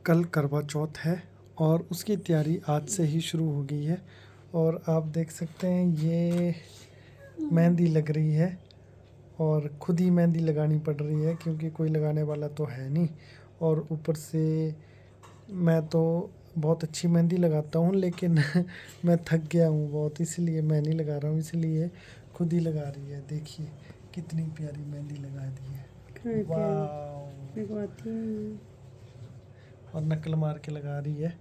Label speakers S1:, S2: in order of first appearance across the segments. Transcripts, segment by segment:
S1: कल करवा चौथ है और उसकी तैयारी आज से ही शुरू हो गई है। और आप देख सकते हैं ये मेहंदी लग रही है और खुद ही मेहंदी लगानी पड़ रही है क्योंकि कोई लगाने वाला तो है नहीं। और ऊपर से मैं तो बहुत अच्छी मेहंदी लगाता हूँ लेकिन मैं थक गया हूँ बहुत, इसलिए मैं नहीं लगा रहा हूँ, इसलिए खुद ही लगा रही है। देखिए कितनी प्यारी मेहंदी लगा दी है, वाह। और नकल मार के लगा रही है,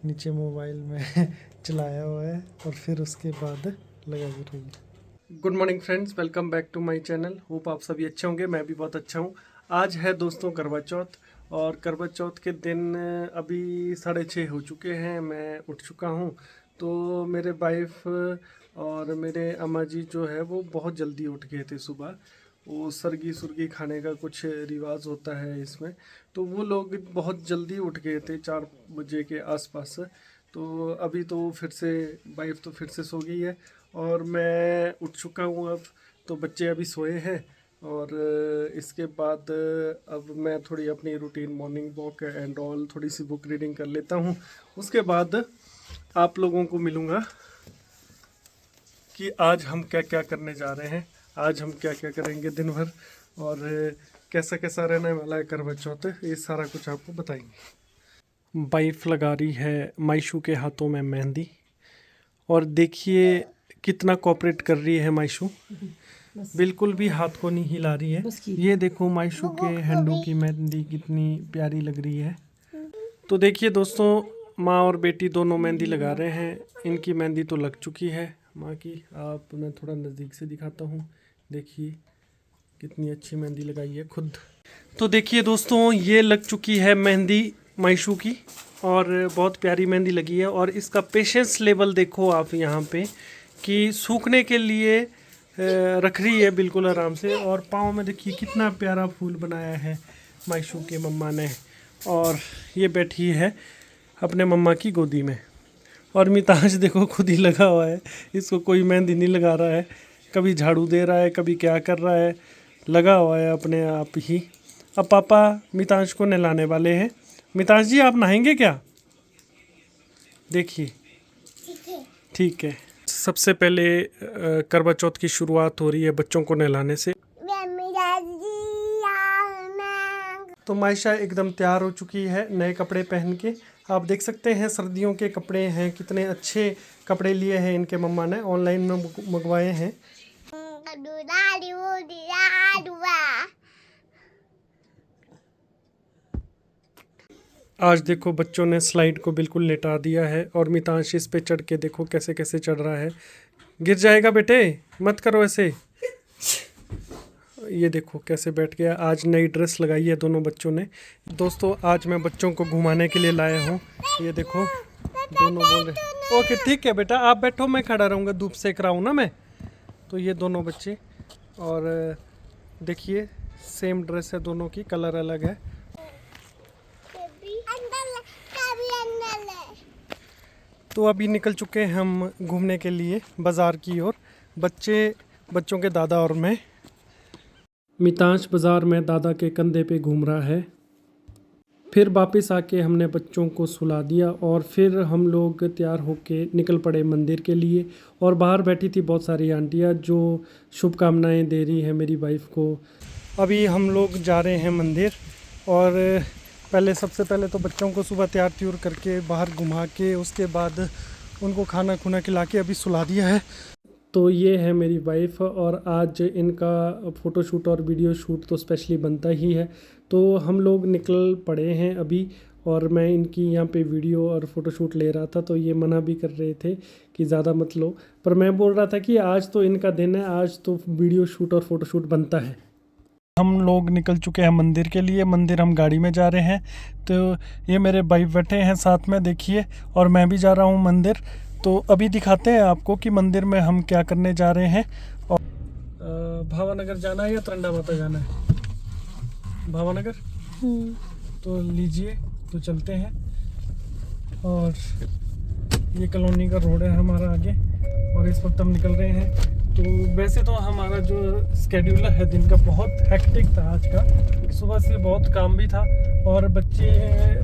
S1: नीचे मोबाइल में चलाया हुआ है और फिर उसके बाद लगा रही है। Good morning friends, welcome back to my channel. Hope आप सभी अच्छे होंगे, मैं भी बहुत अच्छा हूँ। आज है दोस्तों करवा चौथ और करवा चौथ के दिन अभी 6:30 हो चुके हैं, मैं उठ चुका हूँ। तो मेरे वाइफ और मेरे अम्मा जी जो है वो बहुत जल्दी उठ गए थे सुबह। वो सरगी सुरगी खाने का कुछ रिवाज होता है इसमें, तो वो लोग बहुत जल्दी उठ गए थे 4 बजे के आसपास। तो अभी तो फिर से वाइफ तो फिर से सो गई है और मैं उठ चुका हूँ अब। तो बच्चे अभी सोए हैं और इसके बाद अब मैं थोड़ी अपनी routine morning walk and all थोड़ी सी बुक रीडिंग कर लेता हूँ। उसके बाद आप लोगों को मिलूँगा कि आज हम क्या क्या करने जा रहे हैं, आज हम क्या क्या करेंगे दिन भर और कैसा कैसा रहने वाला है करवा चौथ, ये सारा कुछ आपको बताएंगे। वाइफ लगा रही है मायशू के हाथों में मेहंदी और देखिए कितना कोऑपरेट कर रही है मायशू, बिल्कुल भी हाथ को नहीं हिला रही है। ये देखो मायशू के हैंडों की मेहंदी कितनी प्यारी लग रही है। तो देखिए दोस्तों, माँ और बेटी दोनों मेहंदी लगा रहे हैं। इनकी मेहंदी तो लग चुकी है माँ की, आप मैं थोड़ा नज़दीक से दिखाता हूँ। देखिए कितनी अच्छी मेहंदी लगाई है खुद। तो देखिए दोस्तों, ये लग चुकी है मेहंदी मायशू की और बहुत प्यारी मेहंदी लगी है। और इसका पेशेंस लेवल देखो आप यहाँ पे कि सूखने के लिए रख रही है बिल्कुल आराम से। और पाँव में देखिए कितना प्यारा फूल बनाया है मायशू के मम्मा ने। और ये बैठी है अपने मम्मा की गोदी में। और मिताज देखो खुद ही लगा हुआ है, इसको कोई मेहंदी नहीं लगा रहा है, कभी झाड़ू दे रहा है कभी क्या कर रहा है, लगा हुआ है अपने आप ही। अब पापा मिताज को नहलाने वाले हैं। मिताज जी आप नहाएंगे क्या? देखिए ठीक है। सबसे पहले करवा चौथ की शुरुआत हो रही है बच्चों को नहलाने से। तो मायशा एकदम तैयार हो चुकी है नए कपड़े पहन के। आप देख सकते हैं सर्दियों के कपड़े हैं, कितने अच्छे कपड़े लिए हैं इनके मम्मा ने, ऑनलाइन में मंगवाए हैं। आज देखो बच्चों ने स्लाइड को बिल्कुल लेटा दिया है और मितांश इस पे चढ़ के देखो कैसे कैसे चढ़ रहा है। गिर जाएगा बेटे, मत करो ऐसे। ये देखो कैसे बैठ गया। आज नई ड्रेस लगाई है दोनों बच्चों ने। दोस्तों आज मैं बच्चों को घुमाने के लिए लाया हूँ। ये देखो दोनों बोल रहे ओके ठीक है बेटा आप बैठो, मैं खड़ा रहूँगा, धूप सेक रहा हूँ ना मैं। तो ये दोनों बच्चे, और देखिए सेम ड्रेस है दोनों की, कलर अलग है। तो अभी निकल चुके हैं हम घूमने के लिए बाज़ार की ओर, बच्चों के दादा और मैं। मितांश बाज़ार में दादा के कंधे पे घूम रहा है। फिर वापस आके हमने बच्चों को सुला दिया और फिर हम लोग तैयार होके निकल पड़े मंदिर के लिए। और बाहर बैठी थी बहुत सारी आंटियाँ जो शुभकामनाएं दे रही हैं मेरी वाइफ को। अभी हम लोग जा रहे हैं मंदिर और सबसे पहले तो बच्चों को सुबह तैयार त्यूर करके बाहर घुमा के उसके बाद उनको खाना खुना खिला के अभी सुला दिया है। तो ये है मेरी वाइफ और आज इनका फ़ोटोशूट और वीडियो शूट तो स्पेशली बनता ही है। तो हम लोग निकल पड़े हैं अभी और मैं इनकी यहाँ पे वीडियो और फ़ोटोशूट ले रहा था। तो ये मना भी कर रहे थे कि ज़्यादा मत लो, पर मैं बोल रहा था कि आज तो इनका दिन है, आज तो वीडियो शूट और फ़ोटोशूट बनता है। हम लोग निकल चुके हैं मंदिर के लिए। मंदिर हम गाड़ी में जा रहे हैं। तो ये मेरे भाई बैठे हैं साथ में देखिए, और मैं भी जा रहा हूँ मंदिर। तो अभी दिखाते हैं आपको कि मंदिर में हम क्या करने जा रहे हैं। और भावानगर जाना है या तरंडा माता जाना है? भावानगर। तो लीजिए, तो चलते हैं। और ये कॉलोनी का रोड है हमारा आगे और इस वक्त हम निकल रहे हैं तो वैसे तो हमारा जो स्केड्यूल है दिन का बहुत हेक्टिक था आज का, सुबह से बहुत काम भी था और बच्चे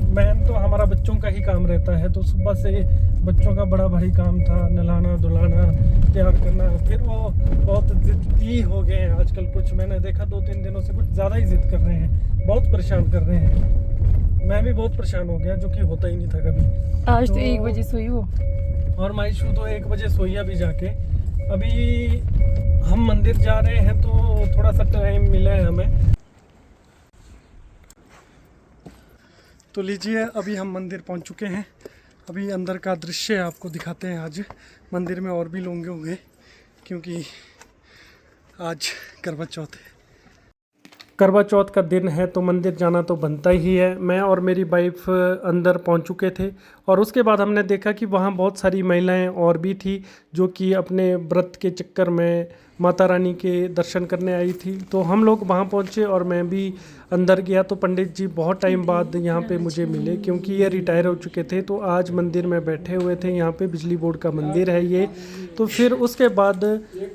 S1: मैन तो हमारा बच्चों का ही काम रहता है, तो सुबह से बच्चों का बड़ा भारी काम था, नहलाना धुलाना तैयार करना। फिर वो बहुत ज़िद्दी हो गए हैं आजकल, कुछ मैंने देखा 2-3 दिनों से कुछ ज़्यादा ही ज़िद कर रहे हैं, बहुत परेशान कर रहे हैं। मैं भी बहुत परेशान हो गया, जो कि होता ही नहीं था कभी।
S2: आज तो 1 बजे सोई वो,
S1: और मायशू तो 1 बजे सोई अभी जाके। अभी हम मंदिर जा रहे हैं तो थोड़ा सा टाइम मिला है हमें। तो लीजिए, अभी हम मंदिर पहुंच चुके हैं। अभी अंदर का दृश्य आपको दिखाते हैं। आज मंदिर में और भी लोग होंगे क्योंकि आज करवा चौथ है। करवा चौथ का दिन है तो मंदिर जाना तो बनता ही है। मैं और मेरी वाइफ अंदर पहुंच चुके थे और उसके बाद हमने देखा कि वहां बहुत सारी महिलाएं और भी थी जो कि अपने व्रत के चक्कर में माता रानी के दर्शन करने आई थी। तो हम लोग वहां पहुंचे और मैं भी अंदर गया तो पंडित जी बहुत टाइम बाद यहाँ पे मुझे मिले क्योंकि ये रिटायर हो चुके थे। तो आज मंदिर में बैठे हुए थे, यहाँ पे बिजली बोर्ड का मंदिर है ये। तो फिर उसके बाद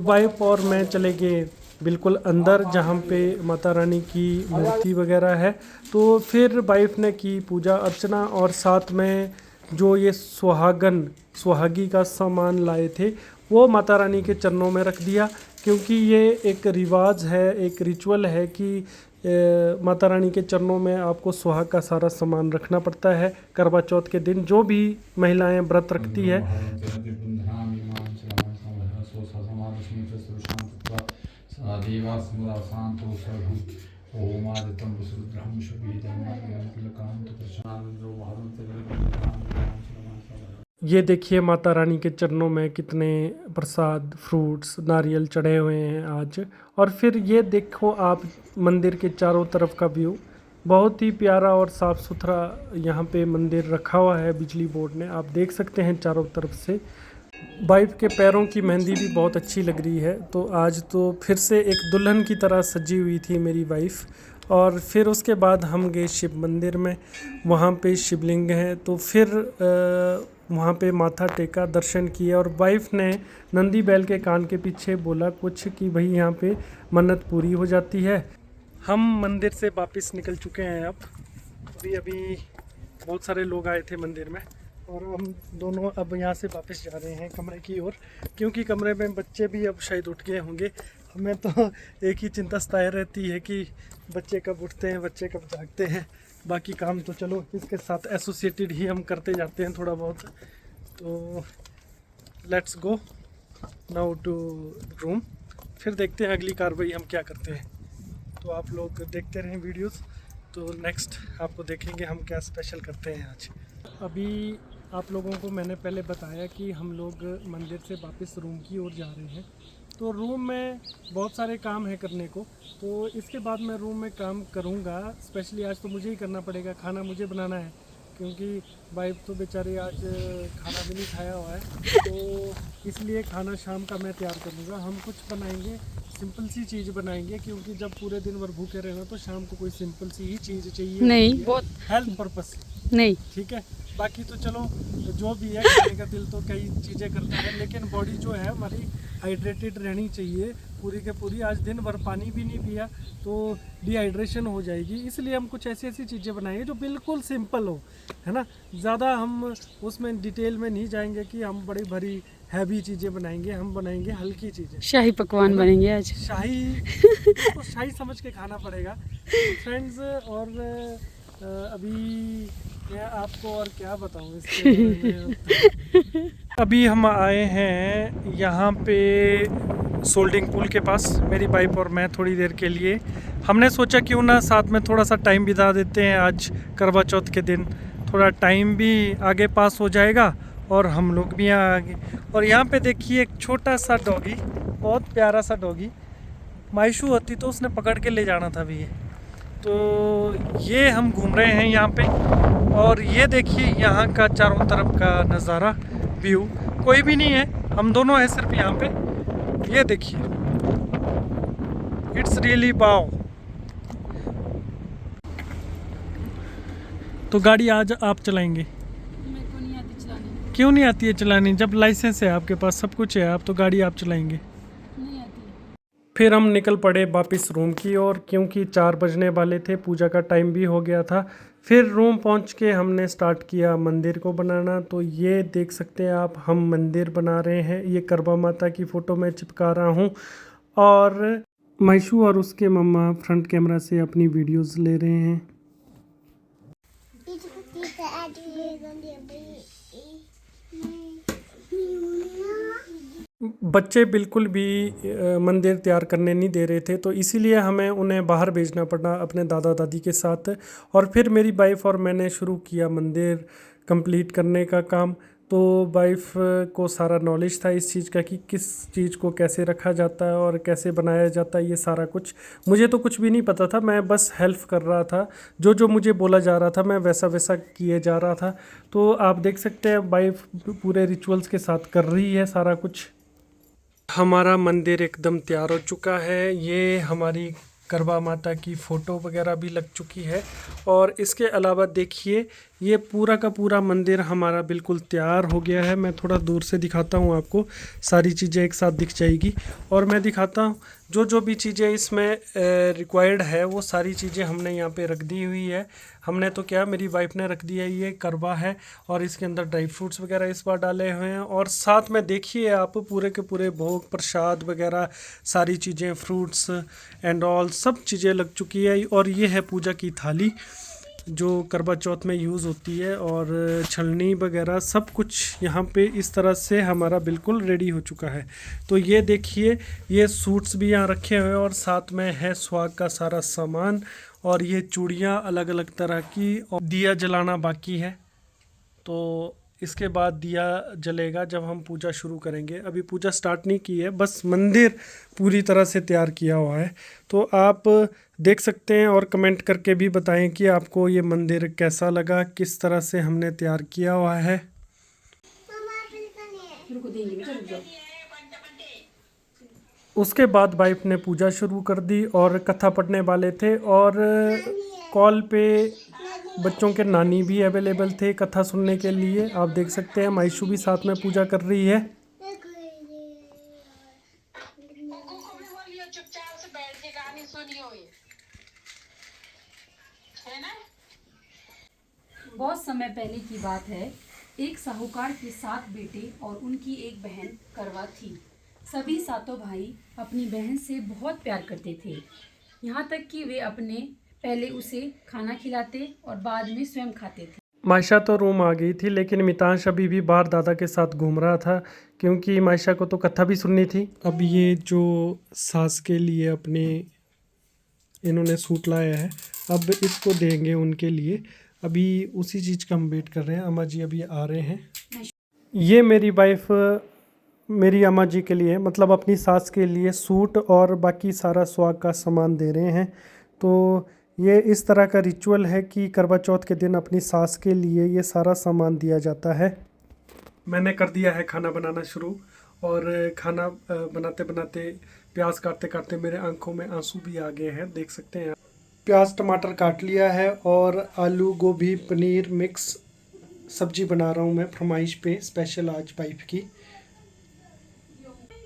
S1: वाइफ और मैं चले गए बिल्कुल अंदर जहाँ पे माता रानी की मूर्ति वगैरह है। तो फिर वाइफ ने की पूजा अर्चना और साथ में जो ये सुहागी का सामान लाए थे वो माता रानी के चरणों में रख दिया, क्योंकि ये एक रिवाज है, एक रिचुअल है कि माता रानी के चरणों में आपको सुहाग का सारा सामान रखना पड़ता है। करवा चौथ के दिन जो भी महिलाएं व्रत रखती है। ये देखिए माता रानी के चरणों में कितने प्रसाद, फ्रूट्स, नारियल चढ़े हुए हैं आज। और फिर ये देखो आप मंदिर के चारों तरफ का व्यू, बहुत ही प्यारा और साफ़ सुथरा यहाँ पे मंदिर रखा हुआ है बिजली बोर्ड ने, आप देख सकते हैं चारों तरफ से। वाइफ के पैरों की मेहंदी भी बहुत अच्छी लग रही है। तो आज तो फिर से एक दुल्हन की तरह सजी हुई थी मेरी वाइफ। और फिर उसके बाद हम गए शिव मंदिर में, वहाँ पे शिवलिंग है तो फिर वहाँ पे माथा टेका, दर्शन किए और वाइफ ने नंदी बैल के कान के पीछे बोला कुछ कि भाई यहाँ पे मन्नत पूरी हो जाती है। हम मंदिर से वापस निकल चुके हैं। अब अभी बहुत सारे लोग आए थे मंदिर में और हम दोनों अब यहाँ से वापस जा रहे हैं कमरे की ओर, क्योंकि कमरे में बच्चे भी अब शायद उठ गए होंगे। हमें तो एक ही चिंता सताए रहती है कि बच्चे कब उठते हैं, बच्चे कब जागते हैं। बाकी काम तो चलो इसके साथ एसोसिएटेड ही हम करते जाते हैं थोड़ा बहुत। तो let's go now to room, फिर देखते हैं अगली कार्रवाई हम क्या करते हैं। तो आप लोग देखते रहें वीडियोस, तो नेक्स्ट आपको देखेंगे हम क्या स्पेशल करते हैं आज। अभी आप लोगों को मैंने पहले बताया कि हम लोग मंदिर से वापस रूम की ओर जा रहे हैं। तो रूम में बहुत सारे काम है करने को, तो इसके बाद मैं रूम में काम करूँगा। स्पेशली आज तो मुझे ही करना पड़ेगा, खाना मुझे बनाना है क्योंकि वाइफ तो बेचारी आज खाना भी नहीं खाया हुआ है। तो इसलिए खाना शाम का मैं तैयार करूँगा। हम कुछ बनाएंगे, सिंपल सी चीज़ बनाएंगे, क्योंकि जब पूरे दिन भर भूखे रहना तो शाम को कोई सिंपल सी ही चीज़ चाहिए।
S2: नहीं, बहुत
S1: हेल्थ पर्पस
S2: नहीं,
S1: ठीक है। बाकी तो चलो जो भी है, खाने का दिल तो कई चीज़ें करता है, लेकिन बॉडी जो है हमारी हाइड्रेटेड रहनी चाहिए पूरी के पूरी। आज दिन भर पानी भी नहीं पिया तो डिहाइड्रेशन हो जाएगी, इसलिए हम कुछ ऐसी ऐसी चीज़ें बनाएंगे जो बिल्कुल सिंपल हो, है ना। ज़्यादा हम उसमें डिटेल में नहीं जाएंगे कि हम बड़ी भरी हैवी चीज़ें बनाएंगे, हम बनाएंगे हल्की चीज़ें।
S2: शाही पकवान बनेंगे आज।
S1: शाही तो शाही समझ के खाना पड़ेगा फ्रेंड्स। और अभी मैं आपको और क्या बताऊं इसके बारे में। अभी हम आए हैं यहाँ पे सोल्डिंग पूल के पास, मेरी वाइफ और मैं थोड़ी देर के लिए। हमने सोचा क्यों ना साथ में थोड़ा सा टाइम बिता देते हैं। आज करवा चौथ के दिन थोड़ा टाइम भी आगे पास हो जाएगा और हम लोग भी यहाँ आगे। और यहाँ पे देखिए एक छोटा सा डॉगी, बहुत प्यारा सा डॉगी। मायशू होती तो उसने पकड़ के ले जाना था भी ये। तो ये हम घूम रहे हैं यहाँ पे और ये देखिए यहाँ का चारों तरफ का नज़ारा, व्यू। कोई भी नहीं है, हम दोनों हैं सिर्फ यहाँ पे। ये देखिए, इट्स रियली वाव। तो गाड़ी आज आप चलाएंगे?
S2: मेरे को नहीं आती चलानी।
S1: क्यों नहीं आती है चलानी? जब लाइसेंस है आपके पास, सब कुछ है, आप तो गाड़ी आप चलाएंगे।
S2: नहीं
S1: फिर हम निकल पड़े वापस रूम की ओर, क्योंकि 4 बजने वाले थे, पूजा का टाइम भी हो गया था। फिर रूम पहुंच के हमने स्टार्ट किया मंदिर को बनाना। तो ये देख सकते हैं आप, हम मंदिर बना रहे हैं। ये करवा माता की फ़ोटो मैं चिपका रहा हूँ और मैशू और उसके मम्मा फ्रंट कैमरा से अपनी वीडियोस ले रहे हैं। बच्चे बिल्कुल भी मंदिर तैयार करने नहीं दे रहे थे, तो इसीलिए हमें उन्हें बाहर भेजना पड़ा अपने दादा दादी के साथ। और फिर मेरी वाइफ़ और मैंने शुरू किया मंदिर कंप्लीट करने का काम। तो वाइफ़ को सारा नॉलेज था इस चीज़ का कि किस चीज़ को कैसे रखा जाता है और कैसे बनाया जाता है, ये सारा कुछ। मुझे तो कुछ भी नहीं पता था, मैं बस हेल्प कर रहा था। जो जो मुझे बोला जा रहा था मैं वैसा वैसा किए जा रहा था। तो आप देख सकते हैं वाइफ़ पूरे रिचुअल्स के साथ कर रही है सारा कुछ। हमारा मंदिर एकदम तैयार हो चुका है। ये हमारी करवा माता की फ़ोटो वगैरह भी लग चुकी है। और इसके अलावा देखिए, ये पूरा का पूरा मंदिर हमारा बिल्कुल तैयार हो गया है। मैं थोड़ा दूर से दिखाता हूँ आपको, सारी चीज़ें एक साथ दिख जाएगी। और मैं दिखाता हूँ जो जो भी चीज़ें इसमें रिक्वायर्ड है, वो सारी चीज़ें हमने यहाँ पे रख दी हुई है। हमने तो क्या, मेरी वाइफ ने रख दिया। ये करवा है और इसके अंदर ड्राई फ्रूट्स वगैरह इस बार डाले हुए हैं। और साथ में देखिए आप, पूरे के पूरे भोग प्रसाद वगैरह सारी चीज़ें, फ्रूट्स एंड ऑल सब चीज़ें लग चुकी है। और ये है पूजा की थाली जो करवा चौथ में यूज़ होती है, और छलनी वगैरह सब कुछ यहाँ पे इस तरह से हमारा बिल्कुल रेडी हो चुका है। तो ये देखिए, ये सूट्स भी यहाँ रखे हुए हैं और साथ में है स्वाग का सारा सामान। और ये चूड़ियाँ अलग अलग तरह की, और दिया जलाना बाकी है। तो इसके बाद दिया जलेगा जब हम पूजा शुरू करेंगे। अभी पूजा स्टार्ट नहीं की है, बस मंदिर पूरी तरह से तैयार किया हुआ है। तो आप देख सकते हैं और कमेंट करके भी बताएं कि आपको ये मंदिर कैसा लगा, किस तरह से हमने तैयार किया हुआ है। उसके बाद वाइफ ने पूजा शुरू कर दी और कथा पढ़ने वाले थे, और कॉल पे बच्चों के नानी भी अवेलेबल थे कथा सुनने के लिए। आप देख सकते हैं मायशू भी साथ में पूजा कर रही है।
S2: बहुत समय पहले की बात है। एक साहूकार के 7 बेटे और उनकी एक बहन करवा थी। सभी सातों भाई अपनी बहन से बहुत प्यार करते थे, यहाँ तक कि वे अपने पहले उसे खाना खिलाते और बाद में स्वयं खाते थे।
S1: मायशा तो रूम आ गई थी, लेकिन मितांश अभी भी बाहर दादा के साथ घूम रहा था, क्योंकि मायशा को तो कथा भी सुननी थी। अब ये जो सास के लिए अपने इन्होंने सूट लाया है, अब इसको देंगे उनके लिए। अभी उसी चीज़ का हम वेट कर रहे हैं। अम्मा जी अभी आ रहे हैं। ये मेरी वाइफ मेरी अम्मा जी के लिए, मतलब अपनी सास के लिए सूट और बाकी सारा स्वाग का सामान दे रहे हैं। तो ये इस तरह का रिचुअल है कि करवा चौथ के दिन अपनी सास के लिए ये सारा सामान दिया जाता है। मैंने कर दिया है खाना बनाना शुरू, और खाना बनाते बनाते, प्याज काटते काटते मेरे आंखों में आंसू भी आ गए हैं, देख सकते हैं। प्याज टमाटर काट लिया है और आलू गोभी पनीर मिक्स सब्जी बना रहा हूँ मैं, फरमाइश पे स्पेशल आज वाइफ की।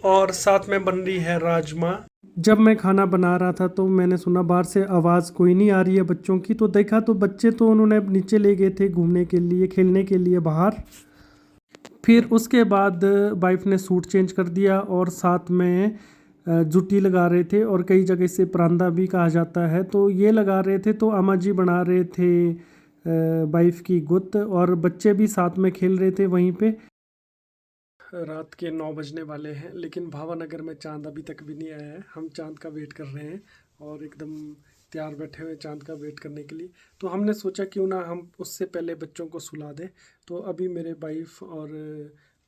S1: और साथ में बन रही है राजमा। जब मैं खाना बना रहा था तो मैंने सुना बाहर से आवाज़ कोई नहीं आ रही है बच्चों की, तो देखा तो बच्चे तो उन्होंने नीचे ले गए थे घूमने के लिए, खेलने के लिए बाहर। फिर उसके बाद वाइफ ने सूट चेंज कर दिया और साथ में जुटी लगा रहे थे, और कई जगह से परांदा भी कहा जाता है, तो ये लगा रहे थे। तो अम्मा जी बना रहे थे वाइफ की गुत्त, और बच्चे भी साथ में खेल रहे थे वहीं पे। रात के 9 बजने वाले हैं, लेकिन भावानगर में चांद अभी तक भी नहीं आया है। हम चांद का वेट कर रहे हैं और एकदम तैयार बैठे हुए चांद का वेट करने के लिए। तो हमने सोचा क्यों ना हम उससे पहले बच्चों को सुला दें। तो अभी मेरे वाइफ और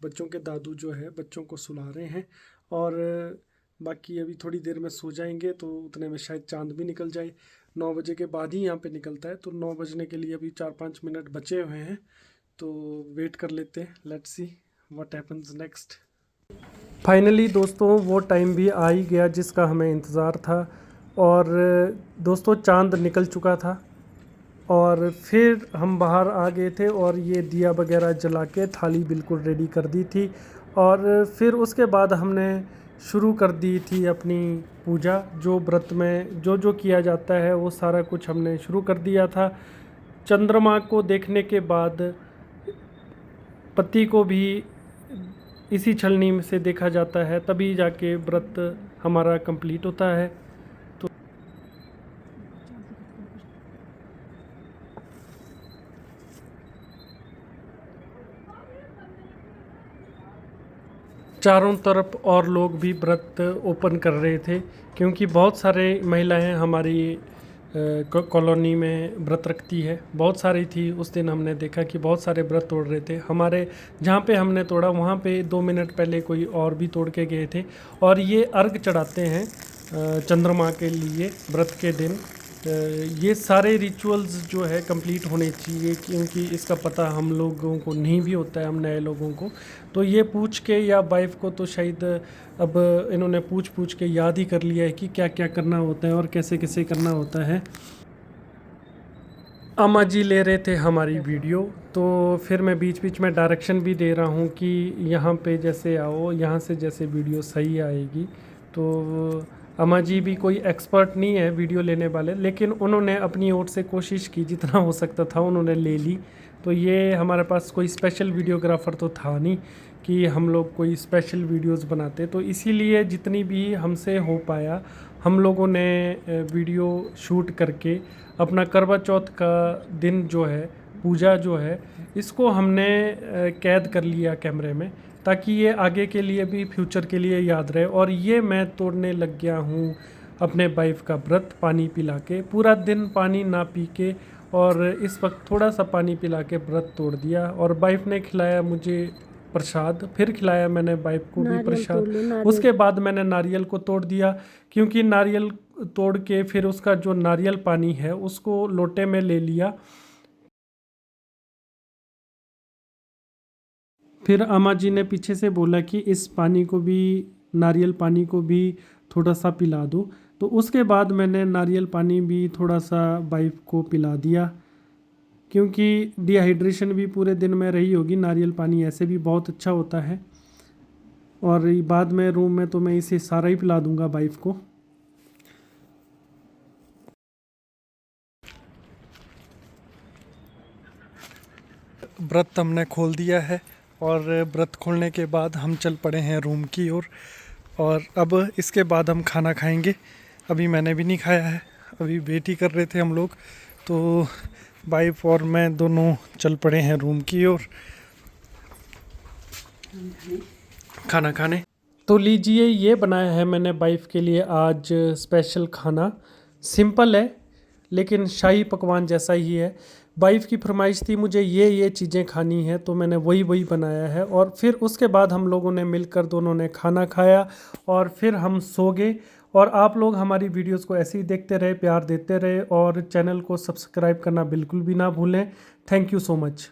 S1: बच्चों के दादू जो है बच्चों को सुला रहे हैं, और बाकी अभी थोड़ी देर में सो जाएंगे, तो उतने में शायद चांद भी निकल जाए। 9 बजे के बाद ही यहाँ पे निकलता है, तो 9 बजने के लिए अभी 4-5 मिनट बचे हुए हैं। तो वेट कर लेते हैं, let's see what happens next. Finally दोस्तों वो टाइम भी आ ही गया जिसका हमें इंतज़ार था, और दोस्तों चांद निकल चुका था। और फिर हम बाहर आ गए थे और ये दिया वगैरह जला के थाली बिल्कुल रेडी कर दी थी। और फिर उसके बाद हमने शुरू कर दी थी अपनी पूजा। जो व्रत में जो जो किया जाता है वो सारा कुछ हमने शुरू कर दिया था। चंद्रमा को देखने के बाद पति को भी इसी छलनी से देखा जाता है, तभी जाके व्रत हमारा कंप्लीट होता है। तो चारों तरफ और लोग भी व्रत ओपन कर रहे थे, क्योंकि बहुत सारे महिलाएं हमारी कॉलोनी में व्रत रखती है। बहुत सारी थी, उस दिन हमने देखा कि बहुत सारे व्रत तोड़ रहे थे। हमारे जहाँ पे हमने तोड़ा वहाँ पे 2 मिनट पहले कोई और भी तोड़ के गए थे। और ये अर्घ चढ़ाते हैं चंद्रमा के लिए व्रत के दिन। ये सारे रिचुअल्स जो है कंप्लीट होने चाहिए, क्योंकि इसका पता हम लोगों को नहीं भी होता है, हम नए लोगों को। तो ये पूछ के, या वाइफ को तो शायद अब इन्होंने पूछ के याद ही कर लिया है कि क्या क्या करना होता है और कैसे कैसे करना होता है। अम्मा जी ले रहे थे हमारी वीडियो, तो फिर मैं बीच बीच में डायरेक्शन भी दे रहा हूँ कि यहाँ पे जैसे आओ, यहाँ से जैसे वीडियो सही आएगी। तो अम्मा जी भी कोई एक्सपर्ट नहीं है वीडियो लेने वाले, लेकिन उन्होंने अपनी ओर से कोशिश की, जितना हो सकता था उन्होंने ले ली। तो ये हमारे पास कोई स्पेशल वीडियोग्राफर तो था नहीं कि हम लोग कोई स्पेशल वीडियोस बनाते, तो इसीलिए जितनी भी हमसे हो पाया हम लोगों ने वीडियो शूट करके अपना करवा चौथ का दिन जो है, पूजा जो है, इसको हमने कैद कर लिया कैमरे में, ताकि ये आगे के लिए भी, फ्यूचर के लिए याद रहे। और ये मैं तोड़ने लग गया हूँ अपने वाइफ का व्रत, पानी पिला के। पूरा दिन पानी ना पी के, और इस वक्त थोड़ा सा पानी पिला के व्रत तोड़ दिया। और वाइफ ने खिलाया मुझे प्रसाद, फिर खिलाया मैंने वाइफ को भी प्रसाद। उसके बाद मैंने नारियल को तोड़ दिया, क्योंकि नारियल तोड़ के फिर उसका जो नारियल पानी है उसको लोटे में ले लिया। फिर अम्मा जी ने पीछे से बोला कि इस पानी को भी, नारियल पानी को भी थोड़ा सा पिला दो। तो उसके बाद मैंने नारियल पानी भी थोड़ा सा वाइफ को पिला दिया, क्योंकि डिहाइड्रेशन भी पूरे दिन में रही होगी। नारियल पानी ऐसे भी बहुत अच्छा होता है। और बाद में रूम में तो मैं इसे सारा ही पिला दूंगा वाइफ को। व्रत हमने खोल दिया है, और व्रत खोलने के बाद हम चल पड़े हैं रूम की ओर। और अब इसके बाद हम खाना खाएंगे। अभी मैंने भी नहीं खाया है, अभी वेट ही कर रहे थे हम लोग। तो वाइफ और मैं दोनों चल पड़े हैं रूम की ओर खाना खाने। तो लीजिए, ये बनाया है मैंने वाइफ के लिए आज स्पेशल खाना। सिंपल है लेकिन शाही पकवान जैसा ही है। वाइफ की फरमाइश थी मुझे ये चीज़ें खानी है, तो मैंने वही बनाया है। और फिर उसके बाद हम लोगों ने मिलकर दोनों ने खाना खाया, और फिर हम सो गए। और आप लोग हमारी वीडियोस को ऐसे ही देखते रहे, प्यार देते रहे, और चैनल को सब्सक्राइब करना बिल्कुल भी ना भूलें। Thank you so much.